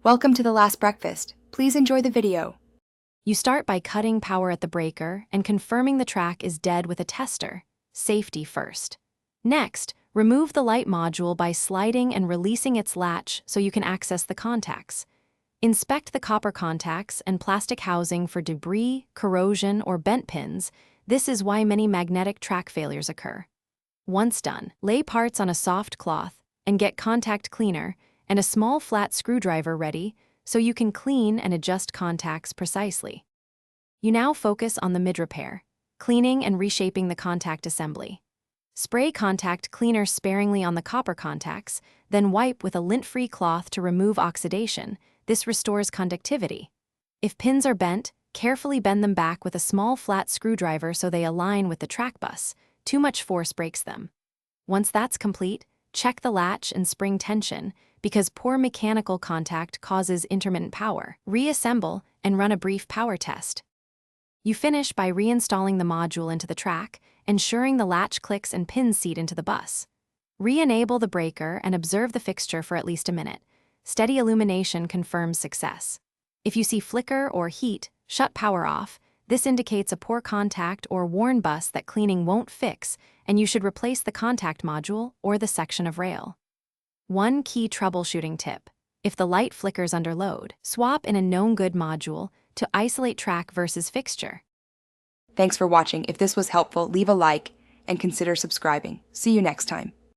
Welcome to the last breakfast. Please enjoy the video. You start by cutting power at the breaker and confirming the track is dead with a tester. Safety first. Next, remove the light module by sliding and releasing its latch so you can access the contacts. Inspect the copper contacts and plastic housing for debris, corrosion, or bent pins. This is why many magnetic track failures occur. Once done, lay parts on a soft cloth and get contact cleaner and a small flat screwdriver ready so you can clean and adjust contacts precisely. You now focus on the mid-repair, cleaning and reshaping the contact assembly. Spray contact cleaner sparingly on the copper contacts, then wipe with a lint-free cloth to remove oxidation. This restores conductivity. If pins are bent, carefully bend them back with a small flat screwdriver so they align with the track bus. Too much force breaks them. Once that's complete, check the latch and spring tension because poor mechanical contact causes intermittent power. Reassemble and run a brief power test. You finish by reinstalling the module into the track, ensuring the latch clicks and pins seat into the bus. Re-enable the breaker and observe the fixture for at least a minute. Steady illumination confirms success. If you see flicker or heat, shut power off. This indicates a poor contact or worn bus that cleaning won't fix, and you should replace the contact module or the section of rail. One key troubleshooting tip: if the light flickers under load, swap in a known good module to isolate track versus fixture. Thanks for watching. If this was helpful, leave a like and consider subscribing. See you next time.